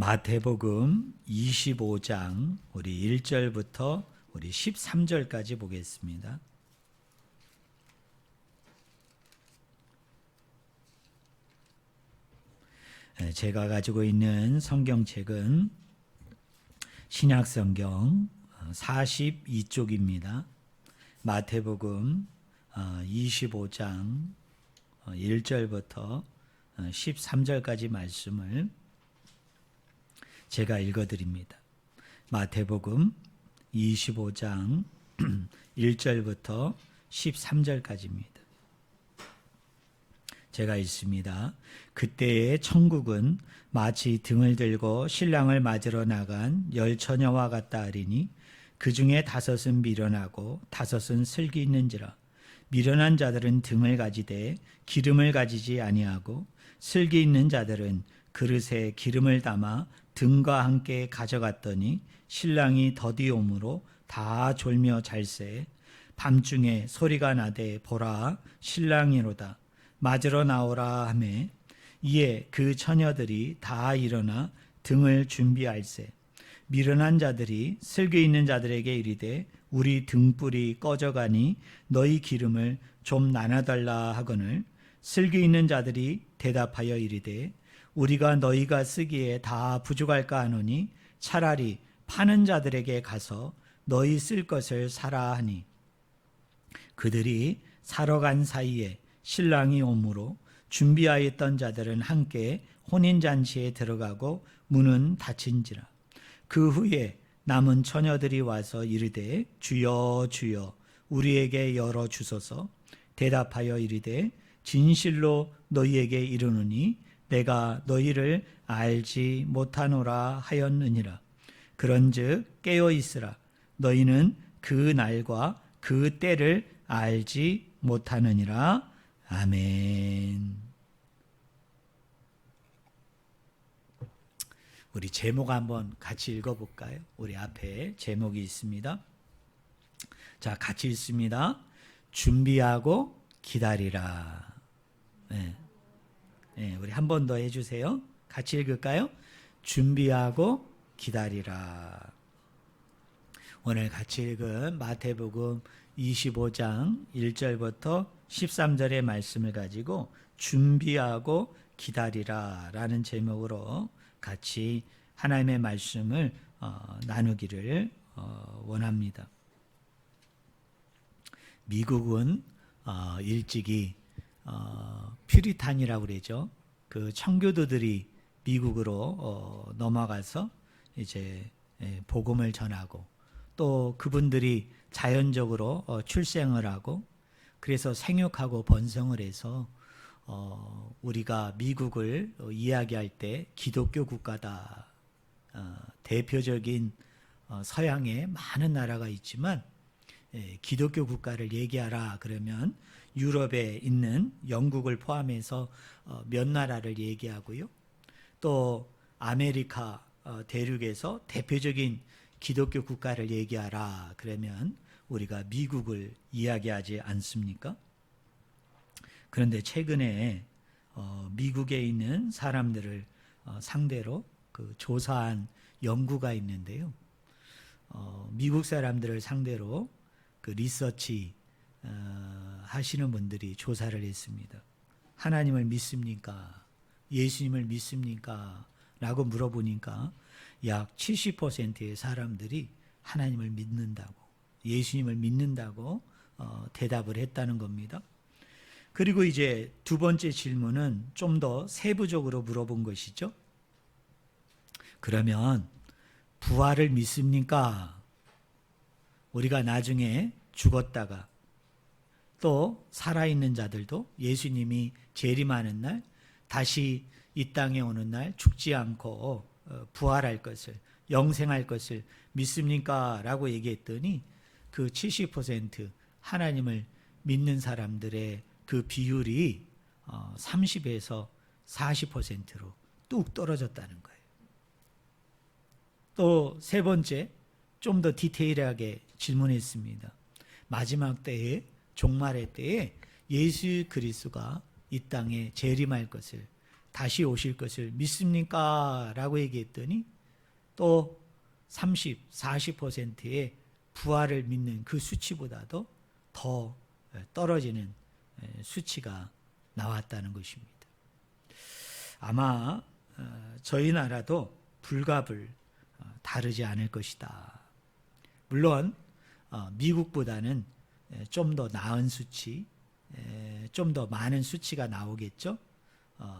마태복음 25장 우리 1절부터 우리 13절까지 보겠습니다. 제가 가지고 있는 성경책은 신약성경 42쪽입니다. 마태복음 25장 1절부터 13절까지 말씀을 제가 읽어드립니다. 마태복음 25장 1절부터 13절까지입니다. 제가 읽습니다. 그때의 천국은 마치 등을 들고 신랑을 맞으러 나간 10처녀와 같다 하리니 그 중에 5은 미련하고 5은 슬기 있는지라. 미련한 자들은 등을 가지되 기름을 가지지 아니하고 슬기 있는 자들은 그릇에 기름을 담아 등과 함께 가져갔더니 신랑이 더디옴으로 다 졸며 잘세. 밤중에 소리가 나되 보라 신랑이로다 맞으러 나오라 하매 이에 그 처녀들이 다 일어나 등을 준비할세. 미련한 자들이 슬기 있는 자들에게 이르되 우리 등불이 꺼져가니 너희 기름을 좀 나눠달라 하거늘 슬기 있는 자들이 대답하여 이르되 우리가 너희가 쓰기에 다 부족할까 하노니 차라리 파는 자들에게 가서 너희 쓸 것을 사라 하니 그들이 사러 간 사이에 신랑이 오므로 준비하였던 자들은 함께 혼인잔치에 들어가고 문은 닫힌지라. 그 후에 남은 처녀들이 와서 이르되 주여 주여 우리에게 열어주소서. 대답하여 이르되 진실로 너희에게 이르노니 내가 너희를 알지 못하노라 하였느니라. 그런즉 깨어있으라. 너희는 그 날과 그 때를 알지 못하느니라. 아멘. 우리 제목 한번 같이 읽어볼까요? 우리 앞에 제목이 있습니다. 자, 같이 읽습니다. 준비하고 기다리라. 네. 네, 우리 한 번 더 해주세요. 같이 읽을까요? 준비하고 기다리라. 오늘 같이 읽은 마태복음 25장 1절부터 13절의 말씀을 가지고 준비하고 기다리라 라는 제목으로 같이 하나님의 말씀을 나누기를 원합니다. 미국은 일찍이 퓨리탄이라고 그러죠. 그 청교도들이 미국으로 넘어가서 이제 복음을 전하고 또 그분들이 자연적으로 출생을 하고 그래서 생육하고 번성을 해서 우리가 미국을 이야기할 때 기독교 국가다. 대표적인 서양에 많은 나라가 있지만 기독교 국가를 얘기하라 그러면 유럽에 있는 영국을 포함해서 몇 나라를 얘기하고요. 또 아메리카 대륙에서 대표적인 기독교 국가를 얘기하라 그러면 우리가 미국을 이야기하지 않습니까? 그런데 최근에 미국에 있는 사람들을 상대로 그 조사한 연구가 있는데요. 미국 사람들을 상대로 그 리서치 하시는 분들이 조사를 했습니다. 하나님을 믿습니까? 예수님을 믿습니까? 라고 물어보니까 약 70%의 사람들이 하나님을 믿는다고, 예수님을 믿는다고 대답을 했다는 겁니다. 그리고 이제 두 번째 질문은 좀 더 세부적으로 물어본 것이죠. 그러면 부활을 믿습니까? 우리가 나중에 죽었다가 또 살아있는 자들도 예수님이 재림하는 날 다시 이 땅에 오는 날 죽지 않고 부활할 것을 영생할 것을 믿습니까? 라고 얘기했더니 그 70% 하나님을 믿는 사람들의 그 비율이 30에서 40%로 뚝 떨어졌다는 거예요. 또 세 번째, 좀 더 디테일하게 질문했습니다. 마지막 때에, 종말의 때에 예수 그리스도가 이 땅에 재림할 것을 다시 오실 것을 믿습니까? 라고 얘기했더니 또 30, 40%의 부활을 믿는 그 수치보다도 더 떨어지는 수치가 나왔다는 것입니다. 아마 저희 나라도 불가불 다르지 않을 것이다. 물론 미국보다는 좀 더 나은 수치, 좀 더 많은 수치가 나오겠죠.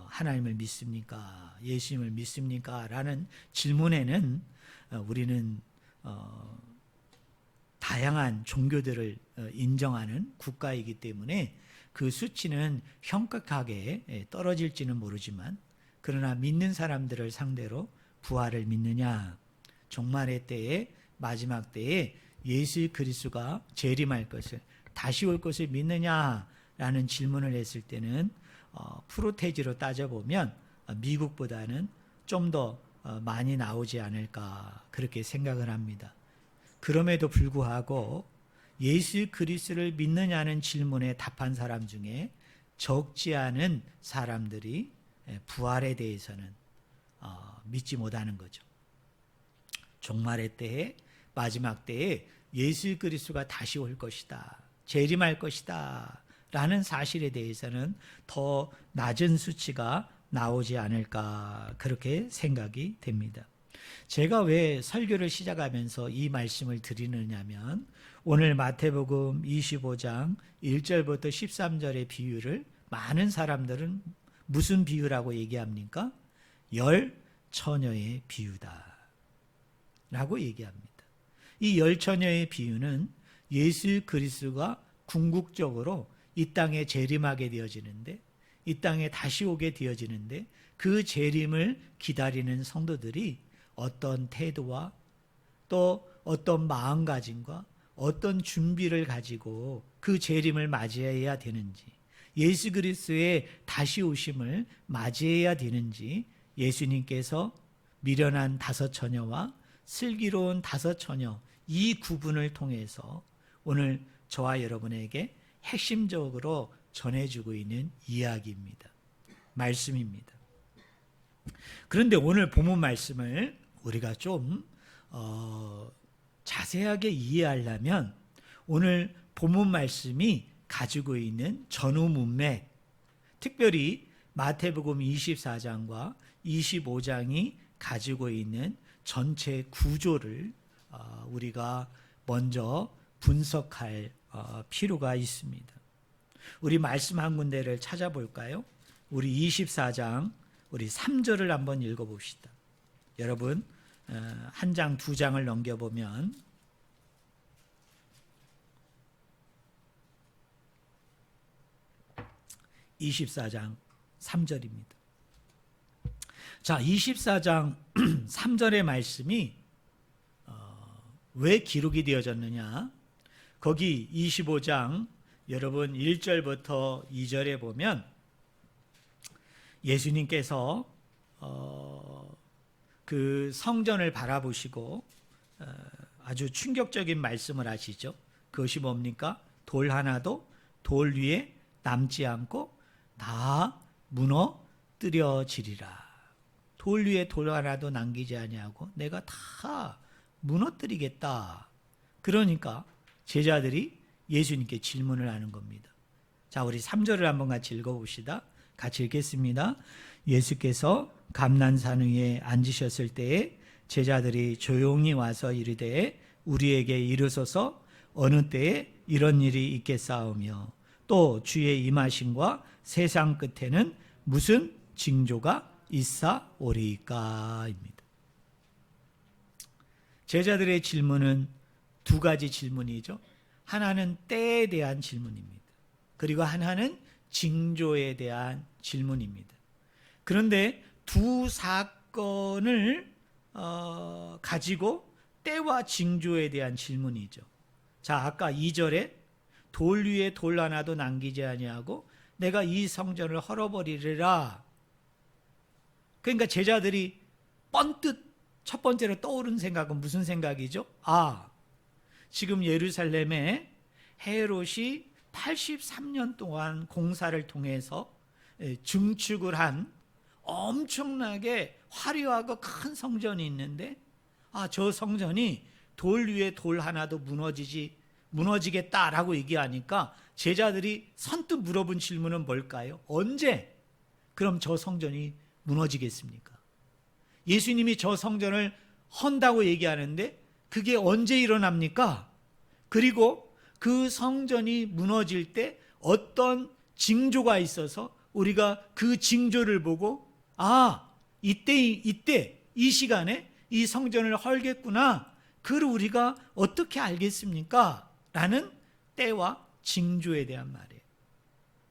하나님을 믿습니까? 예수님을 믿습니까? 라는 질문에는 우리는 다양한 종교들을 인정하는 국가이기 때문에 그 수치는 현격하게 떨어질지는 모르지만, 그러나 믿는 사람들을 상대로 부활을 믿느냐, 종말의 때에, 마지막 때에 예수 그리스도가 재림할 것을, 다시 올 것을 믿느냐라는 질문을 했을 때는 프로테지로 따져보면 미국보다는 좀 더 많이 나오지 않을까, 그렇게 생각을 합니다. 그럼에도 불구하고 예수 그리스도를 믿느냐는 질문에 답한 사람 중에 적지 않은 사람들이 부활에 대해서는 믿지 못하는 거죠. 종말의 때에, 마지막 때에 예수 그리스도가 다시 올 것이다, 재림할 것이다 라는 사실에 대해서는 더 낮은 수치가 나오지 않을까, 그렇게 생각이 됩니다. 제가 왜 설교를 시작하면서 이 말씀을 드리느냐면, 오늘 마태복음 25장 1절부터 13절의 비유를 많은 사람들은 무슨 비유라고 얘기합니까? 열 처녀의 비유다 라고 얘기합니다. 이 열 처녀의 비유는 예수 그리스도가 궁극적으로 이 땅에 재림하게 되어지는데, 이 땅에 다시 오게 되어지는데, 그 재림을 기다리는 성도들이 어떤 태도와 또 어떤 마음가짐과 어떤 준비를 가지고 그 재림을 맞이해야 되는지, 예수 그리스도의 다시 오심을 맞이해야 되는지, 예수님께서 미련한 다섯 처녀와 슬기로운 다섯 처녀, 이 구분을 통해서 오늘 저와 여러분에게 핵심적으로 전해주고 있는 이야기입니다. 말씀입니다. 그런데 오늘 본문 말씀을 우리가 좀 자세하게 이해하려면 오늘 본문 말씀이 가지고 있는 전후 문맥, 특별히 마태복음 24장과 25장이 가지고 있는 전체 구조를 우리가 먼저 분석할 필요가 있습니다. 우리 말씀 한 군데를 찾아볼까요? 우리 24장 우리 3절을 한번 읽어봅시다. 여러분 한 장, 두 장을 넘겨보면 24장 3절입니다. 자, 24장 3절의 말씀이 왜 기록이 되어졌느냐? 거기 25장 여러분 1절부터 2절에 보면 예수님께서 그 성전을 바라보시고 아주 충격적인 말씀을 하시죠. 그것이 뭡니까? 돌 하나도 돌 위에 남지 않고 다 무너뜨려지리라. 돌 위에 돌 하나도 남기지 아니하고 내가 다 무너뜨리겠다. 그러니까 제자들이 예수님께 질문을 하는 겁니다. 자, 우리 3절을 한번 같이 읽어봅시다. 같이 읽겠습니다. 예수께서 감난산 위에 앉으셨을 때에 제자들이 조용히 와서 이르되 우리에게 이르소서 어느 때에 이런 일이 있겠사오며 또 주의 임하심과 세상 끝에는 무슨 징조가 있사오리이까입니다. 제자들의 질문은 두 가지 질문이죠. 하나는 때에 대한 질문입니다. 그리고 하나는 징조에 대한 질문입니다. 그런데 두 사건을 가지고 때와 징조에 대한 질문이죠. 자, 아까 2절에 돌 위에 돌 하나도 남기지 아니하고 내가 이 성전을 헐어버리리라. 그러니까 제자들이 번뜩 첫 번째로 떠오른 생각은 무슨 생각이죠? 아, 지금 예루살렘에 헤롯이 83년 동안 공사를 통해서 증축을 한 엄청나게 화려하고 큰 성전이 있는데 저 성전이 돌 위에 돌 하나도 무너지겠다라고 얘기하니까 제자들이 선뜻 물어본 질문은 뭘까요? 언제 그럼 저 성전이 무너지겠습니까? 예수님이 저 성전을 헌다고 얘기하는데 그게 언제 일어납니까? 그리고 그 성전이 무너질 때 어떤 징조가 있어서 우리가 그 징조를 보고 이때 이 시간에 이 성전을 헐겠구나. 그걸 우리가 어떻게 알겠습니까? 라는 때와 징조에 대한 말이에요.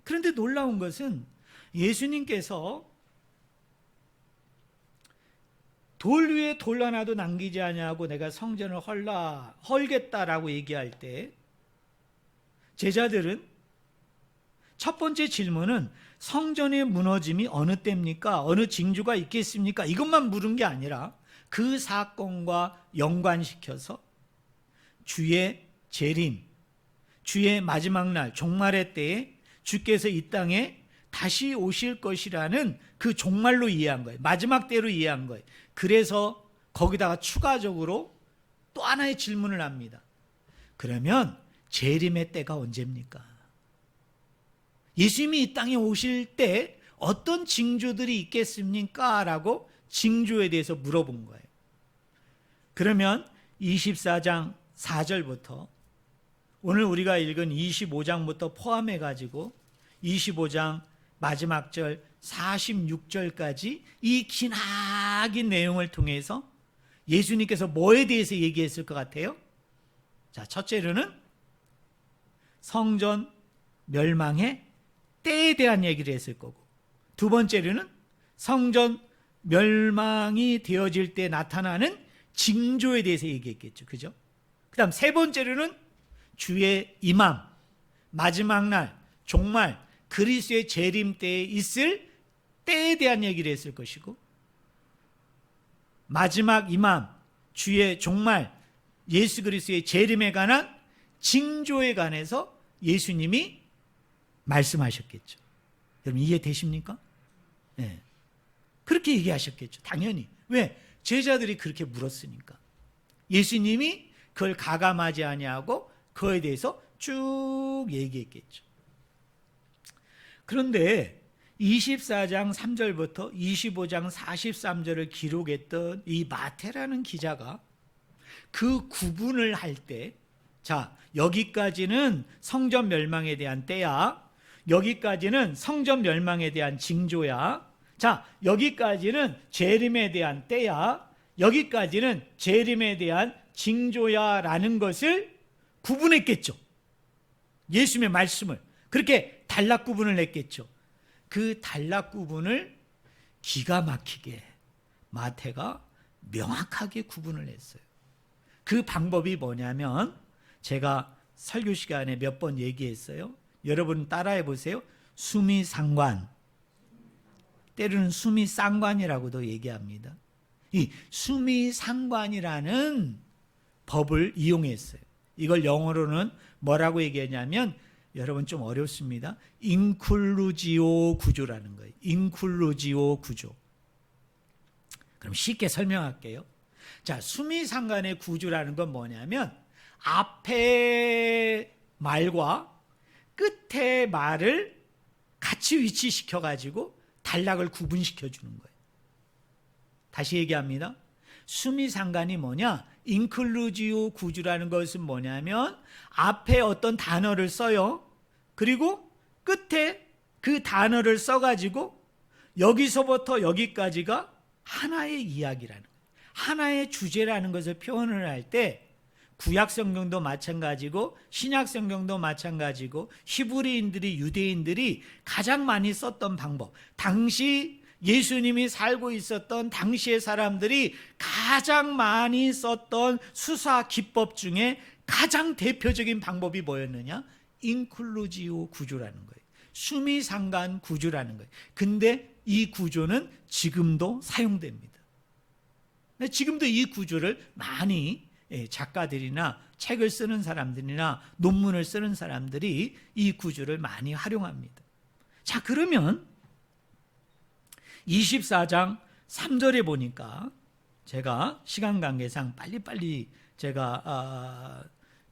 그런데 놀라운 것은 예수님께서 돌 위에 돌 하나도 남기지 아니하고 내가 성전을 헐겠다라고 얘기할 때 제자들은 첫 번째 질문은 성전의 무너짐이 어느 때입니까? 어느 징조가 있겠습니까? 이것만 물은 게 아니라 그 사건과 연관시켜서 주의 재림, 주의 마지막 날 종말의 때에 주께서 이 땅에 다시 오실 것이라는 그 종말로 이해한 거예요. 마지막 때로 이해한 거예요. 그래서 거기다가 추가적으로 또 하나의 질문을 합니다. 그러면 재림의 때가 언제입니까? 예수님이 이 땅에 오실 때 어떤 징조들이 있겠습니까? 라고 징조에 대해서 물어본 거예요. 그러면 24장 4절부터 오늘 우리가 읽은 25장부터 포함해 가지고 25장 마지막 절 46절까지 이 기나긴 내용을 통해서 예수님께서 뭐에 대해서 얘기했을 것 같아요? 자, 첫째로는 성전 멸망의 때에 대한 얘기를 했을 거고, 두 번째로는 성전 멸망이 되어질 때 나타나는 징조에 대해서 얘기했겠죠. 그죠? 그 다음 세 번째로는 주의 임함, 마지막 날, 종말, 그리스도의 재림 때에 있을 때에 대한 얘기를 했을 것이고, 마지막 임함, 주의 종말, 예수 그리스도의 재림에 관한 징조에 관해서 예수님이 말씀하셨겠죠. 여러분 이해되십니까? 네. 그렇게 얘기하셨겠죠. 당연히. 왜? 제자들이 그렇게 물었으니까. 예수님이 그걸 가감하지 아니하고 그거에 대해서 쭉 얘기했겠죠. 그런데 24장 3절부터 25장 43절을 기록했던 이 마태라는 기자가 그 구분을 할 때, 자, 여기까지는 성전 멸망에 대한 때야. 여기까지는 성전 멸망에 대한 징조야. 자, 여기까지는 재림에 대한 때야. 여기까지는 재림에 대한 징조야 라는 것을 구분했겠죠. 예수님의 말씀을 그렇게 단락 구분을 했겠죠. 그 단락 구분을 기가 막히게 마태가 명확하게 구분을 했어요. 그 방법이 뭐냐면 제가 설교 시간에 몇 번 얘기했어요. 여러분 따라해 보세요. 수미상관, 때로는 수미상관이라고도 얘기합니다. 이 수미상관이라는 법을 이용했어요. 이걸 영어로는 뭐라고 얘기하냐면, 여러분 좀 어렵습니다. 인클루지오 구조라는 거예요. 인클루지오 구조. 그럼 쉽게 설명할게요. 자, 수미상관의 구조라는 건 뭐냐면 앞에 말과 끝에 말을 같이 위치시켜 가지고 단락을 구분시켜 주는 거예요. 다시 얘기합니다. 수미상관이 뭐냐? 인클루지오 구조라는 것은 뭐냐면 앞에 어떤 단어를 써요. 그리고 끝에 그 단어를 써가지고 여기서부터 여기까지가 하나의 이야기라는 거예요. 하나의 주제라는 것을 표현을 할 때 구약 성경도 마찬가지고 신약 성경도 마찬가지고 히브리인들이 유대인들이 가장 많이 썼던 방법, 당시 예수님이 살고 있었던 당시의 사람들이 가장 많이 썼던 수사 기법 중에 가장 대표적인 방법이 뭐였느냐? 인클루지오 구조라는 거예요. 수미상관 구조라는 거예요. 근데 이 구조는 지금도 사용됩니다. 지금도 이 구조를 많이 작가들이나 책을 쓰는 사람들이나 논문을 쓰는 사람들이 이 구조를 많이 활용합니다. 자, 그러면 24장 3절에 보니까 제가 시간 관계상 빨리빨리 제가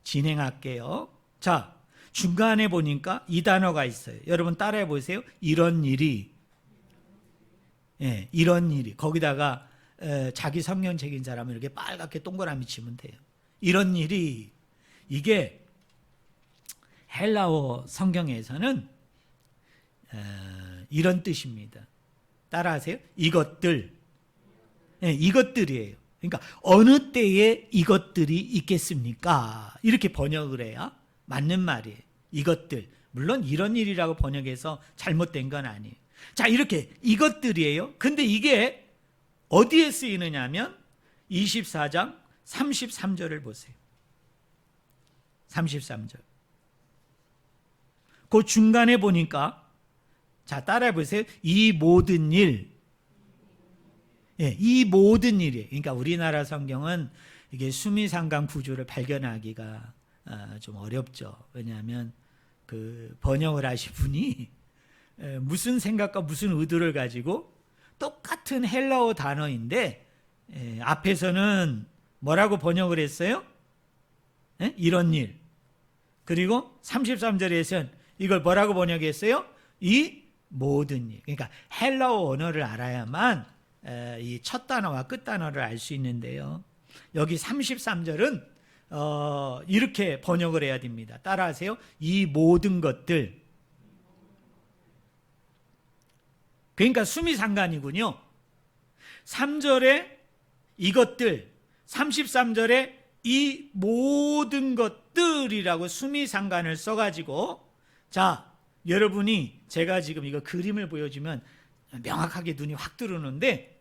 진행할게요. 자, 중간에 보니까 이 단어가 있어요. 여러분 따라해 보세요. 이런 일이. 예, 이런 일이. 거기다가 자기 성경책인 사람은 이렇게 빨갛게 동그라미 치면 돼요. 이런 일이. 이게 헬라어 성경에서는 이런 뜻입니다. 따라하세요. 이것들. 네, 이것들이에요. 그러니까 어느 때에 이것들이 있겠습니까? 이렇게 번역을 해야 맞는 말이에요. 이것들. 물론 이런 일이라고 번역해서 잘못된 건 아니에요. 자, 이렇게 이것들이에요. 근데 이게 어디에 쓰이느냐면 24장 33절을 보세요. 33절. 그 중간에 보니까 자, 따라해 보세요. 이 모든 일. 예, 이 모든 일이에요. 그러니까 우리나라 성경은 이게 수미상관 구조를 발견하기가 좀 어렵죠. 왜냐하면 그 번역을 하신 분이 무슨 생각과 무슨 의도를 가지고 똑같은 헬라어 단어인데 앞에서는 뭐라고 번역을 했어요? 이런 일. 그리고 33절에서는 이걸 뭐라고 번역했어요? 이 모든 일. 그러니까 헬라어 언어를 알아야만 이 첫 단어와 끝 단어를 알 수 있는데요. 여기 33절은 이렇게 번역을 해야 됩니다. 따라하세요. 이 모든 것들. 그러니까 수미상관이군요. 3절에 이것들, 33절에 이 모든 것들이라고 수미상관을 써가지고 자, 여러분이 제가 지금 이거 그림을 보여주면 명확하게 눈이 확 들어오는데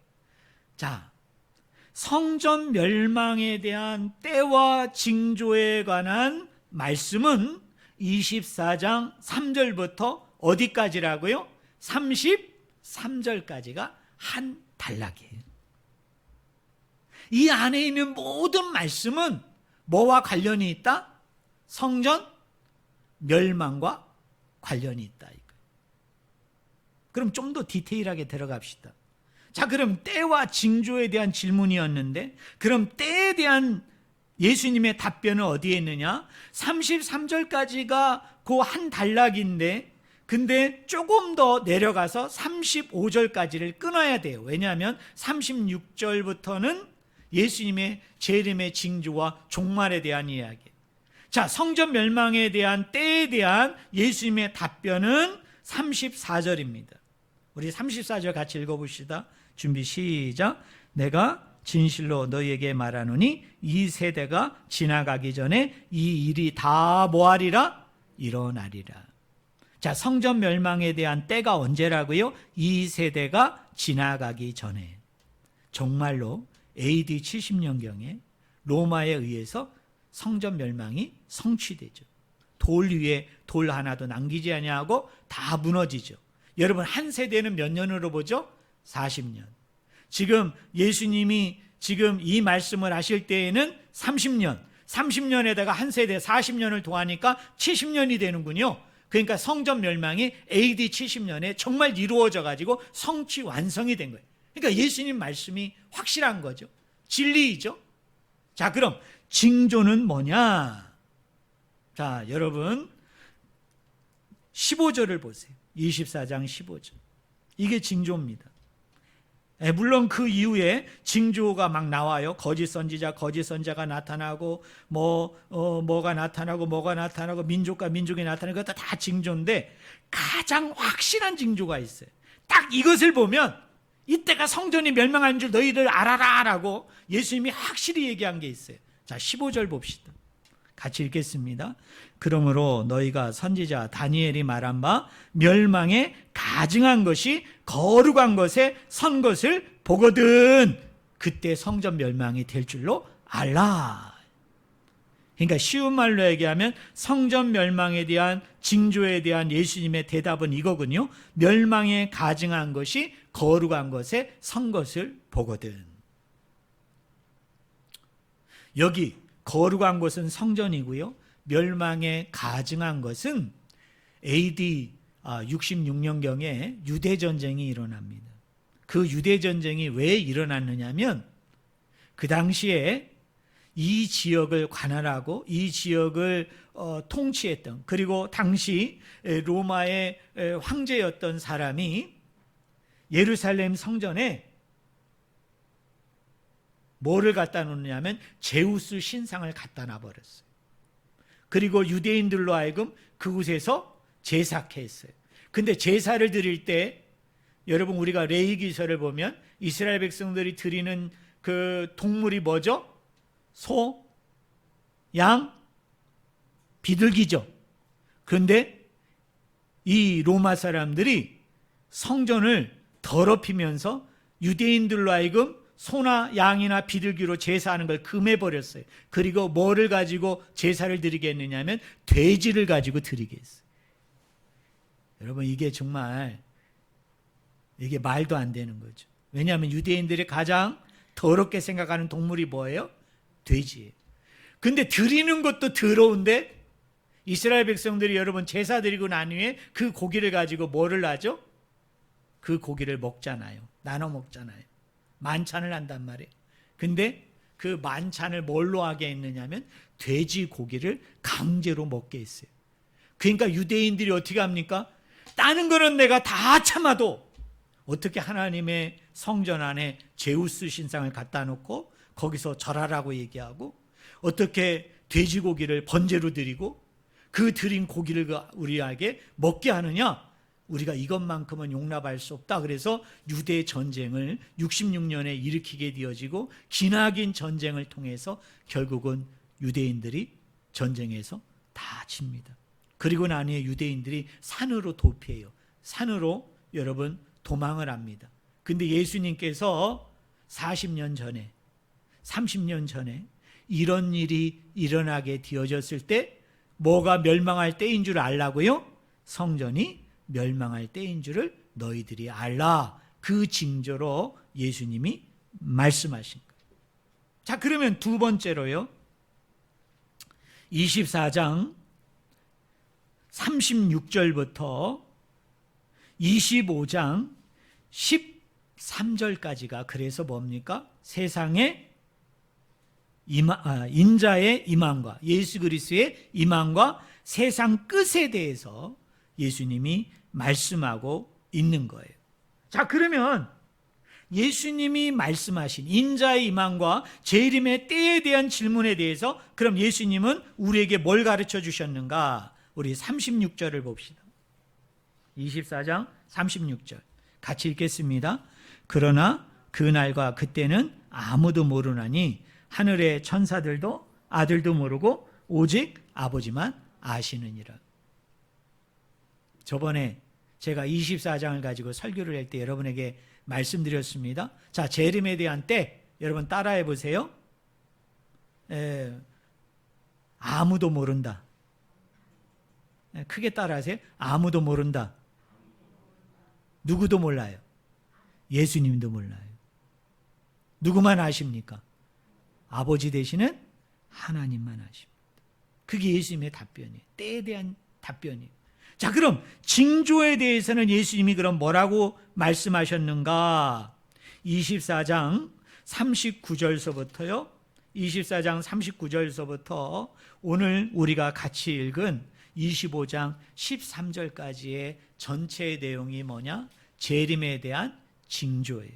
자, 성전 멸망에 대한 때와 징조에 관한 말씀은 24장 3절부터 어디까지라고요? 33절까지가 한 단락이에요. 이 안에 있는 모든 말씀은 뭐와 관련이 있다? 성전 멸망과 관련이 있다. 그럼 좀 더 디테일하게 들어갑시다. 자, 그럼 때와 징조에 대한 질문이었는데 그럼 때에 대한 예수님의 답변은 어디에 있느냐? 33절까지가 그 한 단락인데 근데 조금 더 내려가서 35절까지를 끊어야 돼요. 왜냐하면 36절부터는 예수님의 재림의 징조와 종말에 대한 이야기. 자, 성전 멸망에 대한 때에 대한 예수님의 답변은 34절입니다. 우리 34절 같이 읽어봅시다. 준비 시작. 내가 진실로 너희에게 말하노니 이 세대가 지나가기 전에 이 일이 다 뭐하리라? 일어나리라. 자, 성전 멸망에 대한 때가 언제라고요? 이 세대가 지나가기 전에. 정말로 AD 70년경에 로마에 의해서 성전 멸망이 성취되죠. 돌 위에 돌 하나도 남기지 아니하고 다 무너지죠. 여러분, 한 세대는 몇 년으로 보죠? 40년. 지금 예수님이 지금 이 말씀을 하실 때에는 30년에다가 한 세대 40년을 더하니까 70년이 되는군요. 그러니까 성전 멸망이 AD 70년에 정말 이루어져 가지고 성취 완성이 된 거예요. 그러니까 예수님 말씀이 확실한 거죠. 진리이죠. 자, 그럼 징조는 뭐냐? 자, 여러분 15절을 보세요. 24장 15절. 이게 징조입니다. 물론 그 이후에 징조가 막 나와요. 거짓 선지자가 나타나고 뭐가 나타나고 민족과 민족이 나타나고 그것도 다 징조인데 가장 확실한 징조가 있어요. 딱 이것을 보면 이때가 성전이 멸망하는 줄 너희들 알아라라고 예수님이 확실히 얘기한 게 있어요. 자, 15절 봅시다. 같이 읽겠습니다. 그러므로 너희가 선지자 다니엘이 말한 바 멸망에 가증한 것이 거룩한 것에 선 것을 보거든 그때 성전 멸망이 될 줄로 알라. 그러니까 쉬운 말로 얘기하면 성전 멸망에 대한 징조에 대한 예수님의 대답은 이거군요. 멸망에 가증한 것이 거룩한 것에 선 것을 보거든. 여기 거룩한 것은 성전이고요. 멸망에 가증한 것은 AD 66년경에 유대전쟁이 일어납니다. 그 유대 전쟁이 왜 일어났느냐면 그 당시에 이 지역을 관할하고 이 지역을 통치했던, 그리고 당시 로마의 황제였던 사람이 예루살렘 성전에 뭐를 갖다 놓느냐면 제우스 신상을 갖다 놔버렸어요. 그리고 유대인들로 하여금 그곳에서 제사케 했어요. 근데 제사를 드릴 때 여러분 우리가 레위기서를 보면 이스라엘 백성들이 드리는 그 동물이 뭐죠? 소, 양, 비둘기죠. 그런데 이 로마 사람들이 성전을 더럽히면서 유대인들로 하여금 소나 양이나 비둘기로 제사하는 걸 금해버렸어요. 그리고 뭐를 가지고 제사를 드리게 했느냐면 돼지를 가지고 드리게 했어요. 여러분 이게 정말 이게 말도 안 되는 거죠. 왜냐하면 유대인들이 가장 더럽게 생각하는 동물이 뭐예요? 돼지예요. 근데 드리는 것도 더러운데 이스라엘 백성들이 여러분 제사 드리고 난 후에 그 고기를 가지고 뭐를 하죠? 그 고기를 먹잖아요. 나눠 먹잖아요. 만찬을 한단 말이에요. 근데 그 만찬을 뭘로 하게 했느냐면 돼지 고기를 강제로 먹게 했어요. 그러니까 유대인들이 어떻게 합니까? 다른 거는 내가 다 참아도 어떻게 하나님의 성전 안에 제우스 신상을 갖다 놓고 거기서 절하라고 얘기하고, 어떻게 돼지고기를 번제로 드리고 그 드린 고기를 우리에게 먹게 하느냐? 우리가 이것만큼은 용납할 수 없다. 그래서 유대 전쟁을 66년에 일으키게 되어지고 기나긴 전쟁을 통해서 결국은 유대인들이 전쟁에서 다 집니다. 그리고 난 후에 유대인들이 산으로 도피해요. 산으로 여러분 도망을 합니다. 근데 예수님께서 40년 전에 30년 전에 이런 일이 일어나게 되어졌을 때 뭐가 멸망할 때인 줄 알라고요? 성전이 멸망할 때인 줄을 너희들이 알라. 그 징조로 예수님이 말씀하신 거예요. 자, 그러면 두 번째로요. 24장 36절부터 25장 13절까지가 그래서 뭡니까? 세상에 인자의 임함과 예수 그리스도의 임함과 세상 끝에 대해서 예수님이 말씀하고 있는 거예요. 자, 그러면 예수님이 말씀하신 인자의 임함과 재림의 때에 대한 질문에 대해서 그럼 예수님은 우리에게 뭘 가르쳐 주셨는가? 우리 36절을 봅시다. 24장 36절 같이 읽겠습니다. 그러나 그날과 그때는 아무도 모르나니 하늘의 천사들도 아들도 모르고 오직 아버지만 아시느니라. 저번에 제가 24장을 가지고 설교를 할 때 여러분에게 말씀드렸습니다. 자, 재림에 대한 때 여러분 따라해 보세요. 아무도 모른다. 크게 따라하세요. 아무도 모른다. 누구도 몰라요. 예수님도 몰라요. 누구만 아십니까? 아버지 되시는 하나님만 아십니다. 그게 예수님의 답변이에요. 때에 대한 답변이에요. 자, 그럼 징조에 대해서는 예수님이 그럼 뭐라고 말씀하셨는가? 24장 39절서부터요. 24장 39절서부터 오늘 우리가 같이 읽은 25장 13절까지의 전체의 내용이 뭐냐? 재림에 대한 징조예요.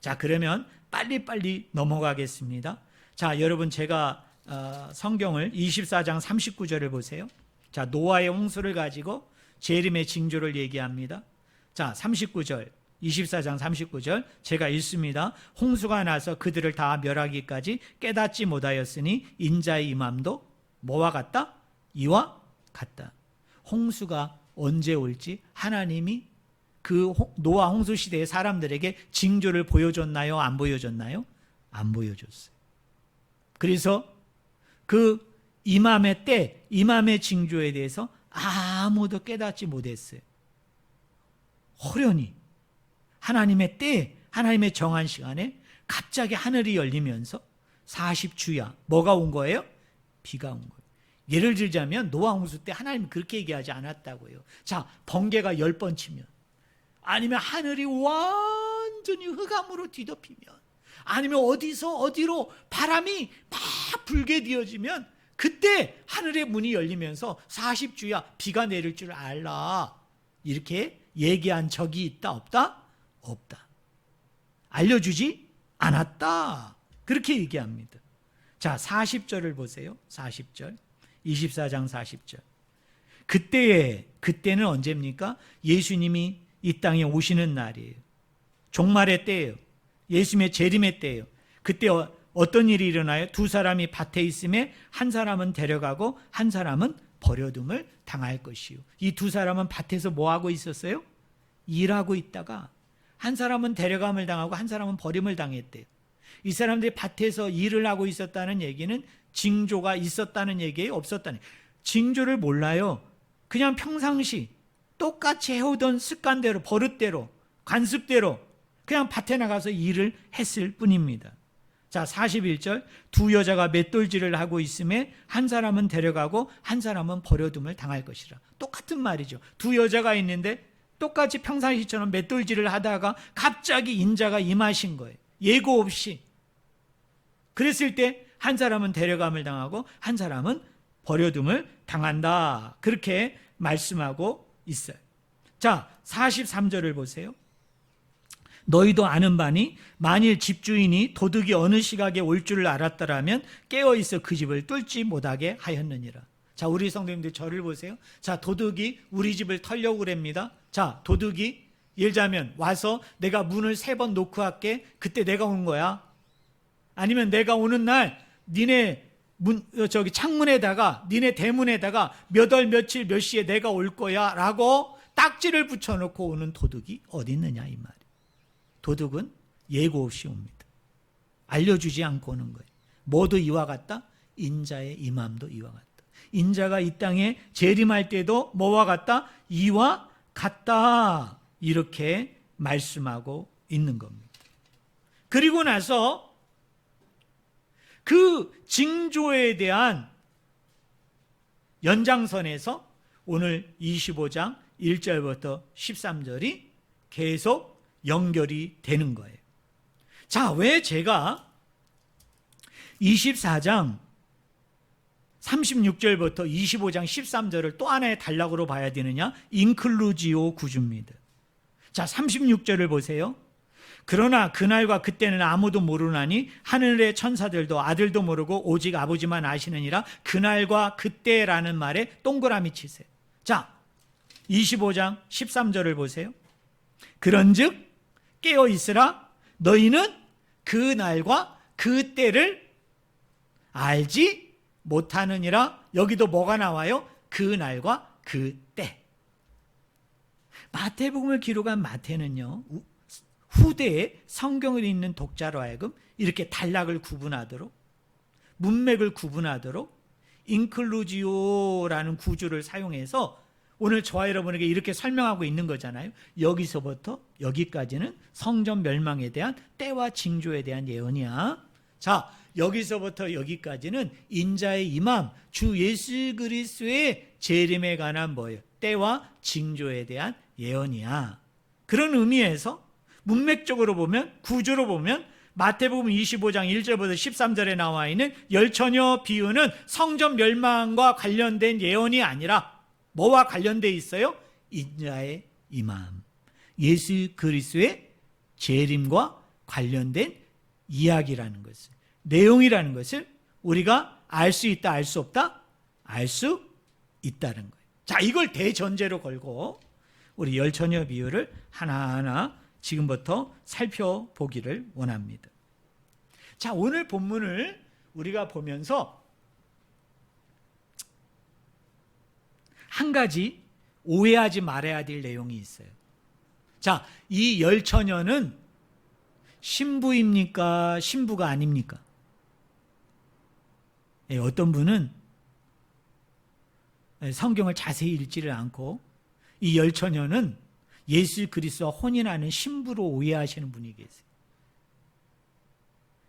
자, 그러면 빨리빨리 넘어가겠습니다. 자, 여러분 제가 성경을 24장 39절을 보세요. 자, 노아의 홍수를 가지고 재림의 징조를 얘기합니다. 자, 39절, 24장 39절 제가 읽습니다. 홍수가 나서 그들을 다 멸하기까지 깨닫지 못하였으니 인자의 임함도 뭐와 같다? 이와 같다. 홍수가 언제 올지 하나님이 그 노아 홍수 시대의 사람들에게 징조를 보여줬나요? 안 보여줬나요? 안 보여줬어요. 그래서 그 임함의 때, 임함의 징조에 대해서 아무도 깨닫지 못했어요. 호련히 하나님의 때, 하나님의 정한 시간에 갑자기 하늘이 열리면서 40주야 뭐가 온 거예요? 비가 온 거예요. 예를 들자면 노아 홍수 때 하나님이 그렇게 얘기하지 않았다고요. 자, 번개가 10번 치면, 아니면 하늘이 완전히 흑암으로 뒤덮이면, 아니면 어디서 어디로 바람이 막 불게 되어지면 그때 하늘의 문이 열리면서 40주야 비가 내릴 줄 알라. 이렇게 얘기한 적이 있다 없다? 없다. 알려주지 않았다. 그렇게 얘기합니다. 자, 40절을 보세요. 40절. 24장 40절. 그때는 언제입니까? 예수님이 이 땅에 오시는 날이에요. 종말의 때예요. 예수님의 재림의 때예요. 그때 어떤 일이 일어나요? 두 사람이 밭에 있음에 한 사람은 데려가고 한 사람은 버려둠을 당할 것이요. 이 두 사람은 밭에서 뭐 하고 있었어요? 일하고 있다가 한 사람은 데려감을 당하고 한 사람은 버림을 당했대요. 이 사람들이 밭에서 일을 하고 있었다는 얘기는 징조가 있었다는 얘기예요? 없었다는 얘기예요? 징조를 몰라요. 그냥 평상시 똑같이 해오던 습관대로, 버릇대로, 관습대로 그냥 밭에 나가서 일을 했을 뿐입니다. 자, 41절. 두 여자가 맷돌질을 하고 있음에 한 사람은 데려가고 한 사람은 버려둠을 당할 것이라. 똑같은 말이죠. 두 여자가 있는데 똑같이 평상시처럼 맷돌질을 하다가 갑자기 인자가 임하신 거예요. 예고 없이. 그랬을 때 한 사람은 데려감을 당하고 한 사람은 버려둠을 당한다. 그렇게 말씀하고 있어요. 자, 43절을 보세요. 너희도 아는 바니 만일 집주인이 도둑이 어느 시각에 올 줄을 알았더라면 깨어있어 그 집을 뚫지 못하게 하였느니라. 자, 우리 성도님들 저를 보세요. 자, 도둑이 우리 집을 털려고 그럽니다. 자, 도둑이 예를 들자면 와서 내가 문을 3번 노크할게. 그때 내가 온 거야. 아니면 내가 오는 날 니네 창문에다가, 니네 대문에다가 몇 월 며칠 몇 시에 내가 올 거야 라고 딱지를 붙여놓고 오는 도둑이 어디 있느냐 이 말이에요. 도둑은 예고 없이 옵니다. 알려주지 않고 오는 거예요. 모두 이와 같다? 인자의 임함도 이와 같다. 인자가 이 땅에 재림할 때도 뭐와 같다? 이와 같다. 이렇게 말씀하고 있는 겁니다. 그리고 나서 그 징조에 대한 연장선에서 오늘 25장 1절부터 13절이 계속 연결이 되는 거예요. 자, 왜 제가 24장 36절부터 25장 13절을 또 하나의 단락으로 봐야 되느냐? 인클루지오 구주입니다. 자, 36절을 보세요. 그러나 그날과 그때는 아무도 모르나니 하늘의 천사들도 아들도 모르고 오직 아버지만 아시느니라. 그날과 그때라는 말에 동그라미 치세요. 자, 25장 13절을 보세요. 그런즉 깨어 있으라. 너희는 그날과 그때를 알지 못하느니라. 여기도 뭐가 나와요? 그날과 그때. 마태복음을 기록한 마태는요, 후대에 성경을 읽는 독자로 하여금 이렇게 단락을 구분하도록, 문맥을 구분하도록 인클루지오라는 구조를 사용해서 오늘 저와 여러분에게 이렇게 설명하고 있는 거잖아요. 여기서부터 여기까지는 성전 멸망에 대한 때와 징조에 대한 예언이야. 자, 여기서부터 여기까지는 인자의 임함, 주 예수 그리스도의 재림에 관한 뭐예요? 때와 징조에 대한 예언이야. 그런 의미에서 문맥적으로 보면, 구조로 보면 마태복음 25장 1절부터 13절에 나와 있는 열처녀 비유는 성전 멸망과 관련된 예언이 아니라 뭐와 관련되어 있어요? 인자의 임함, 예수 그리스도의 재림과 관련된 이야기라는 것을, 내용이라는 것을 우리가 알 수 있다, 알 수 없다? 알 수 있다는 거예요. 자, 이걸 대전제로 걸고 우리 열처녀 비유를 하나하나 지금부터 살펴보기를 원합니다. 자, 오늘 본문을 우리가 보면서 한 가지 오해하지 말아야 될 내용이 있어요. 자, 이 열처녀는 신부입니까? 신부가 아닙니까? 어떤 분은 성경을 자세히 읽지를 않고 이 열처녀는 예수 그리스도와 혼인하는 신부로 오해하시는 분이 계세요.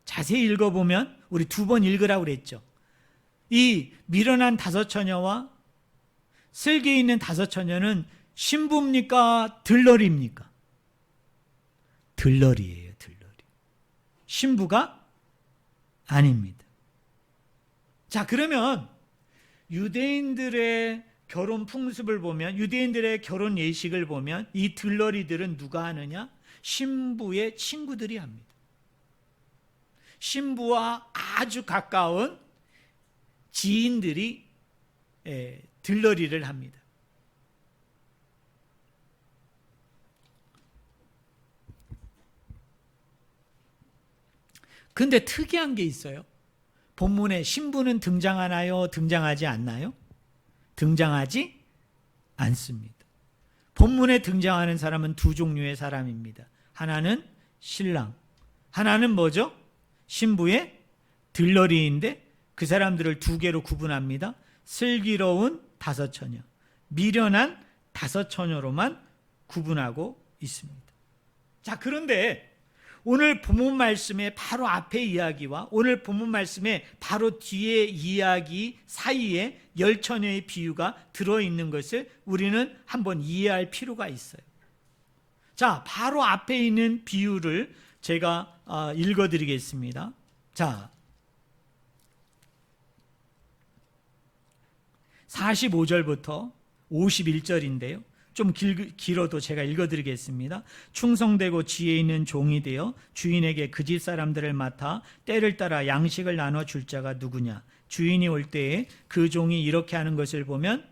자세히 읽어보면 우리 2번 읽으라고 그랬죠. 이 미련한 5처녀와 슬기에 있는 5처녀는 신부입니까? 들러리입니까? 들러리예요, 들러리. 신부가 아닙니다. 자, 그러면 유대인들의 결혼 풍습을 보면, 유대인들의 결혼 예식을 보면 이 들러리들은 누가 하느냐? 신부의 친구들이 합니다. 신부와 아주 가까운 지인들이 들러리를 합니다. 근데 특이한 게 있어요. 본문에 신부는 등장하나요? 등장하지 않나요? 등장하지 않습니다. 본문에 등장하는 사람은 두 종류의 사람입니다. 하나는 신랑, 하나는 뭐죠? 신부의 들러리인데 그 사람들을 두 개로 구분합니다. 슬기로운 다섯 처녀, 미련한 다섯 처녀로만 구분하고 있습니다. 자, 그런데 오늘 본문 말씀의 바로 앞의 이야기와 오늘 본문 말씀의 바로 뒤의 이야기 사이에 열 처녀의 비유가 들어있는 것을 우리는 한번 이해할 필요가 있어요. 자, 바로 앞에 있는 비유를 제가 읽어드리겠습니다. 자, 45절부터 51절인데요. 좀 길어도 제가 읽어드리겠습니다. 충성되고 지혜 있는 종이 되어 주인에게 그 집 사람들을 맡아 때를 따라 양식을 나눠줄 자가 누구냐? 주인이 올 때에 그 종이 이렇게 하는 것을 보면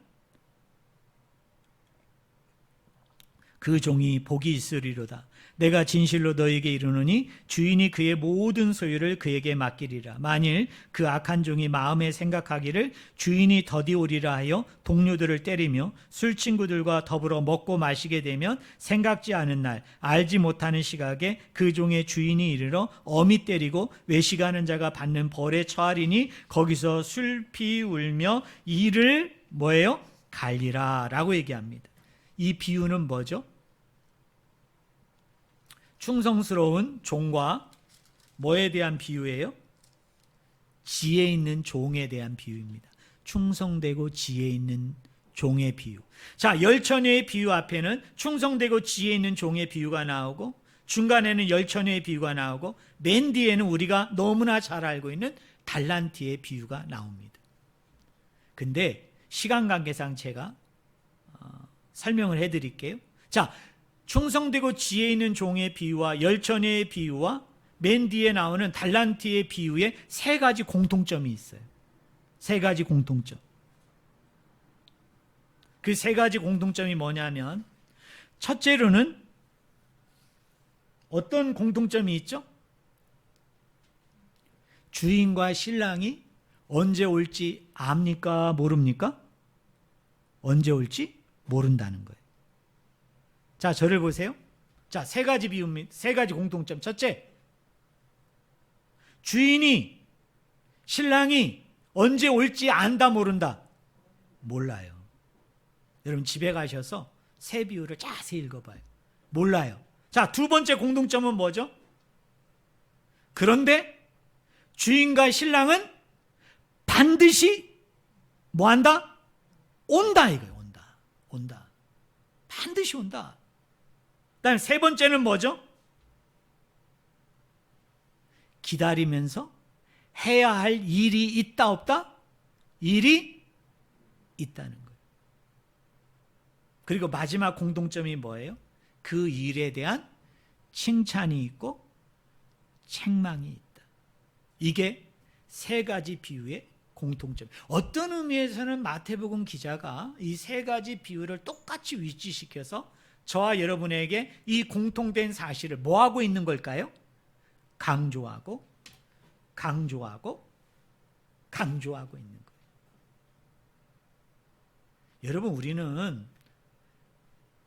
그 종이 복이 있으리로다. 내가 진실로 너에게 이르노니 주인이 그의 모든 소유를 그에게 맡기리라. 만일 그 악한 종이 마음에 생각하기를 주인이 더디 오리라 하여 동료들을 때리며 술 친구들과 더불어 먹고 마시게 되면 생각지 않은 날 알지 못하는 시각에 그 종의 주인이 이르러 엄히 때리고 외식하는 자가 받는 벌에 처하리니 거기서 술피 울며 이를 뭐예요? 갈리라 라고 얘기합니다. 이 비유는 뭐죠? 충성스러운 종과 뭐에 대한 비유예요? 지혜 있는 종에 대한 비유입니다. 충성되고 지혜 있는 종의 비유. 자, 열 처녀의 비유 앞에는 충성되고 지혜 있는 종의 비유가 나오고 중간에는 열 처녀의 비유가 나오고 맨 뒤에는 우리가 너무나 잘 알고 있는 달란트의 비유가 나옵니다. 근데 시간 관계상 제가 설명을 해드릴게요. 자, 충성되고 지혜 있는 종의 비유와 열 처녀의 비유와 맨 뒤에 나오는 달란트의 비유에 세 가지 공통점이 있어요. 세 가지 공통점. 그 세 가지 공통점이 뭐냐면 첫째로는 어떤 공통점이 있죠? 주인과 신랑이 언제 올지 압니까? 모릅니까? 언제 올지 모른다는 거예요. 자, 저를 보세요. 자, 세 가지 비유입니다. 세 가지 공통점. 첫째, 주인이, 신랑이 언제 올지 안다, 모른다? 몰라요. 여러분 집에 가셔서 세 비유를 자세히 읽어봐요. 몰라요. 자, 두 번째 공통점은 뭐죠? 그런데 주인과 신랑은 반드시 뭐 한다? 온다 이거예요. 온다. 반드시 온다. 그다음 세 번째는 뭐죠? 기다리면서 해야 할 일이 있다 없다? 일이 있다는 거예요. 그리고 마지막 공통점이 뭐예요? 그 일에 대한 칭찬이 있고 책망이 있다. 이게 세 가지 비유의 공통점. 어떤 의미에서는 마태복음 기자가 이 세 가지 비유를 똑같이 위치시켜서 저와 여러분에게 이 공통된 사실을 뭐하고 있는 걸까요? 강조하고 있는 거예요. 여러분, 우리는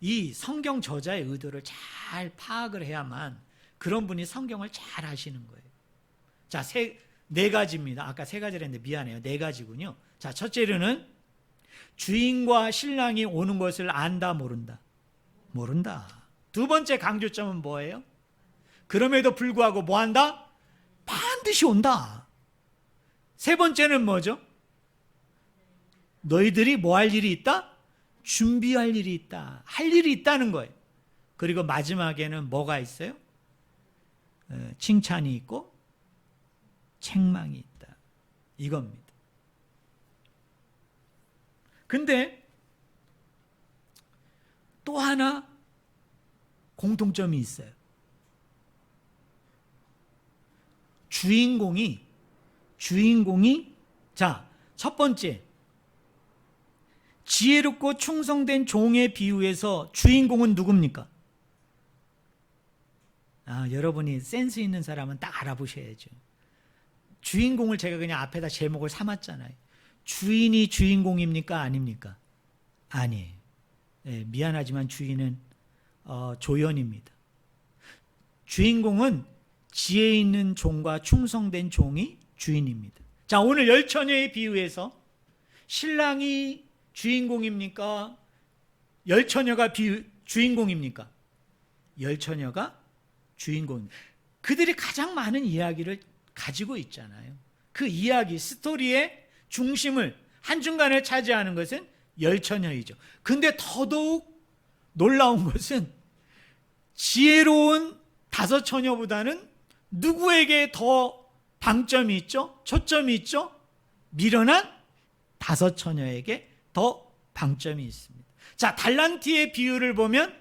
이 성경 저자의 의도를 잘 파악을 해야만 그런 분이 성경을 잘 하시는 거예요. 자, 네 가지입니다. 아까 세 가지를 했는데 미안해요. 네 가지군요. 자, 첫째로는 주인과 신랑이 오는 것을 안다, 모른다? 모른다. 두 번째 강조점은 뭐예요? 그럼에도 불구하고 뭐 한다? 반드시 온다. 세 번째는 뭐죠? 너희들이 뭐 할 일이 있다? 준비할 일이 있다. 할 일이 있다는 거예요. 그리고 마지막에는 뭐가 있어요? 칭찬이 있고 책망이 있다. 이겁니다. 근데 또 하나 공통점이 있어요. 주인공이 자, 첫 번째, 지혜롭고 충성된 종의 비유에서 주인공은 누굽니까? 여러분이 센스 있는 사람은 딱 알아보셔야죠. 주인공을 제가 그냥 앞에다 제목을 삼았잖아요. 주인이 주인공입니까? 아닙니까? 아니에요. 미안하지만 주인은 조연입니다. 주인공은 지혜 있는 종과 충성된 종이 주인입니다. 자, 오늘 열 처녀의 비유에서 신랑이 주인공입니까? 열 처녀가 주인공입니까? 열 처녀가 주인공입니다. 그들이 가장 많은 이야기를 가지고 있잖아요. 그 이야기, 스토리의 중심을 한중간에 차지하는 것은 열 처녀이죠. 근데 더더욱 놀라운 것은 지혜로운 다섯 처녀보다는 누구에게 더 방점이 있죠? 초점이 있죠? 미련한 다섯 처녀에게 더 방점이 있습니다. 자, 달란트의 비유를 보면